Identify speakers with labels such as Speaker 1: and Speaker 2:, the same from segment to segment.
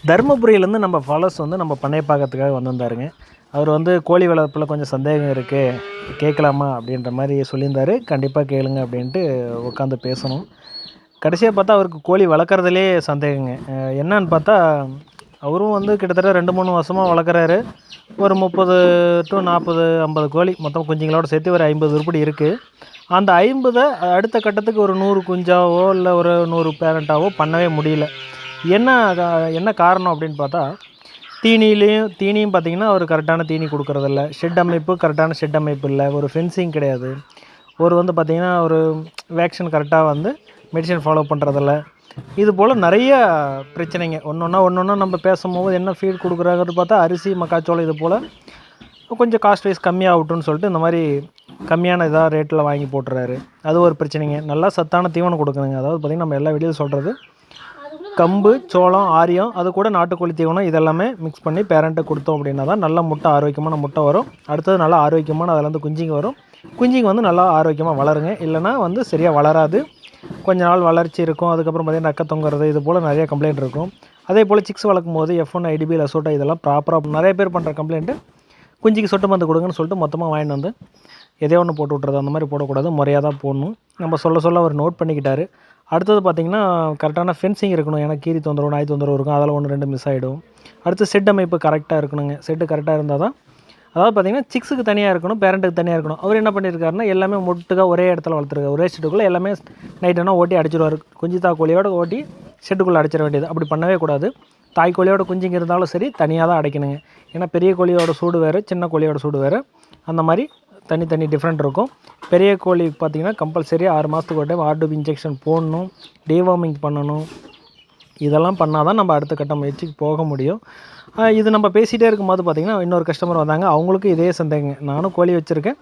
Speaker 1: தருமபுரியிலேருந்து நம்ம ஃபாலோஸ் வந்து நம்ம பண்ணைய பார்க்கறதுக்காக வந்திருந்தாருங்க. அவர் வந்து கோழி வளர்ப்பில் கொஞ்சம் சந்தேகம் இருக்குது, கேட்கலாமா அப்படின்ற மாதிரி சொல்லியிருந்தார். கண்டிப்பாக கேளுங்க அப்படின்ட்டு உட்காந்து பேசணும். கடைசியாக பார்த்தா அவருக்கு கோழி வளர்க்குறதுலே சந்தேகங்க. என்னன்னு பார்த்தா அவரும் வந்து கிட்டத்தட்ட 2-3 வருஷமாக வளர்க்குறாரு. ஒரு 30 to 40, 50 கோழி மொத்தம் குஞ்சுங்களோடு சேர்த்து ஒரு 50 உருப்படி இருக்குது. அந்த 50 அடுத்த கட்டத்துக்கு ஒரு 100 குஞ்சாவோ இல்லை ஒரு 100 பேரண்ட்டாவோ பண்ணவே முடியல. என்ன என்ன காரணம் அப்படின்னு பார்த்தா, தீனியும் பார்த்திங்கன்னா அவர் கரெக்டான தீனி கொடுக்குறதில்ல. கரெக்டான ஷெட் அமைப்பு இல்லை. ஒரு ஃபென்சிங் கிடையாது. ஒரு வந்து பார்த்திங்கன்னா ஒரு வேக்சின் கரெக்டாக வந்து மெடிசன் ஃபாலோ பண்ணுறதில்ல. இது போல் நிறைய பிரச்சனைங்க. ஒன்று நம்ம பேசும்போது என்ன ஃபீட் கொடுக்குறாங்கன்னு பார்த்தா அரிசி, மக்காச்சோளம் இது போல் கொஞ்சம் காஸ்ட் வைஸ் கம்மியாகட்டும்னு சொல்லிட்டு இந்த மாதிரி கம்மியான இதாக ரேட்டில் வாங்கி போட்டுறாரு. அது ஒரு பிரச்சனைங்க. நல்லா சத்தான தீவனம் கொடுக்கணுங்க. அதாவது பார்த்திங்கன்னா நம்ம எல்லா வீடியோவில் சொல்கிறது கம்பு, சோளம், ஆரியம், அது கூட நாட்டுக்கோழி தீவனம் இதெல்லாமே மிக்ஸ் பண்ணி பேரண்ட்டை கொடுத்தோம் அப்படின்னா தான் நல்ல முட்டை, ஆரோக்கியமான முட்டை வரும். அடுத்தது நல்லா ஆரோக்கியமான அதிலேருந்து குஞ்சிங்க வரும். குஞ்சிங்க வந்து நல்லா ஆரோக்கியமாக வளருங்க. இல்லைனா வந்து சரியாக வளராது. கொஞ்ச நாள் வளர்ச்சி இருக்கும். அதுக்கப்புறம் பார்த்திங்கன்னா நக்க தொங்குறது இது போல் நிறைய கம்ப்ளைண்ட் இருக்கும். அதே போல் சிக்ஸ் வளர்க்கும் போது F1, IDB, லசோட்டா இதெல்லாம் ப்ராப்பராக நிறைய பேர் பண்ணுற கம்ப்ளைண்ட்டு குஞ்சிக்கு சொட்டு மருந்து கொடுங்கன்னு சொல்லிட்டு மொத்தமாக வாங்கிட்டு வந்து எதையோ ஒன்று போட்டு விட்றது. அந்த மாதிரி போடக்கூடாது. முறையாக தான் போடணும். நம்ம சொல்ல அவர் நோட் பண்ணிக்கிட்டார். அடுத்தது பார்த்திங்கன்னா கரெக்டான ஃபென்சிங் இருக்கணும். ஏன்னா கீரி தொந்தரவு, நாய் தொந்தரவு இருக்கும். அதில் 1-2 மிஸ் ஆகிடும். அடுத்து செட் அமைப்பு கரெக்டாக இருக்கணுங்க. செட்டு கரெக்டாக இருந்தால் தான், அதாவது பார்த்திங்கன்னா சிக்ஸுக்கு தனியாக இருக்கணும், பேரண்ட்டுக்கு தனியாக இருக்கணும். அவர் என்ன பண்ணியிருக்காருன்னா எல்லாமே முட்டுக்காக ஒரே இடத்துல வளர்த்துருக்காரு. ஒரே ஷெட்டுக்குள்ளே எல்லாமே நைட்டுனா ஓட்டி அடிச்சிடுவார். குஞ்சு கோழியோடு ஓட்டி ஷெட்டுக்குள்ளே அடைச்சிட வேண்டியது. அப்படி பண்ணவே கூடாது. தாய் கோழியோட குஞ்சுங்க இருந்தாலும் சரி தனியாக தான் அடைக்கணுங்க. ஏன்னா பெரிய கோழியோட சூடு வேறு, சின்ன கோழியோட சூடு வேறு. அந்த மாதிரி தனி டிஃப்ரெண்ட் இருக்கும். பெரிய கோழி பார்த்திங்கன்னா கம்பல்சரி 6 மாதத்துக்கு ஒரு டைம் RDB இன்ஜெக்ஷன் போடணும், டிவார்மிங் பண்ணணும். இதெல்லாம் பண்ணால் தான் நம்ம அடுத்த கட்ட முயற்சிக்கு போக முடியும். இது நம்ம பேசிகிட்டே இருக்கும்போது பார்த்திங்கன்னா இன்னொரு கஸ்டமர் வந்தாங்க. அவங்களுக்கும் இதே சந்தேகங்க. நானும் கோழி வச்சுருக்கேன்,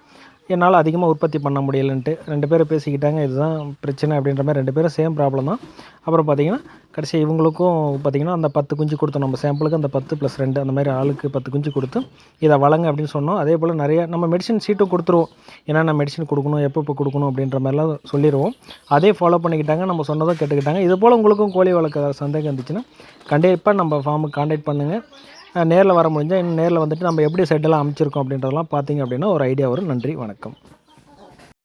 Speaker 1: என்னால் அதிகமாக உற்பத்தி பண்ண முடியலன்ட்டு 2 பேரும் பேசிக்கிட்டாங்க. இதுதான் பிரச்சனை அப்படின்ற மாதிரி 2 பேரும் சேம் ப்ராப்ளம் தான். அப்புறம் பார்த்திங்கன்னா கடைசி இவங்களுக்கும் பார்த்திங்கன்னா அந்த 10 குஞ்சு கொடுத்தோம். நம்ம சாம்பிளுக்கு அந்த 10 + 2 அந்த மாதிரி ஆளுக்கு 10 குஞ்சு கொடுத்து இதை வளங்க அப்படின்னு சொன்னோம். அதே போல் நிறைய நம்ம மெடிசன் ஷீட்டும் கொடுத்துருவோம். என்னென்ன மெடிசன் கொடுக்கணும், எப்போ கொடுக்கணும் அப்படின்ற மாதிரிலாம் சொல்லிடுவோம். அதே ஃபாலோ பண்ணிக்கிட்டாங்க. நம்ம சொன்னதும் கேட்டுக்கிட்டாங்க. இது போல் உங்களுக்கும் கோழி வளர்க்க சந்தேகம் இருந்துச்சுன்னா கண்டிப்பாக நம்ம ஃபார்முக்கு கான்டாக்ட் பண்ணுங்கள். நேரில் வர முடிஞ்சால் நேரில் வந்துட்டு நம்ம எப்படி செட்டெல்லாம் அமைச்சிருக்கோம் அப்படின்றதெல்லாம் பார்த்திங்க அப்படின்னா ஒரு ஐடியா வரும். நன்றி, வணக்கம்.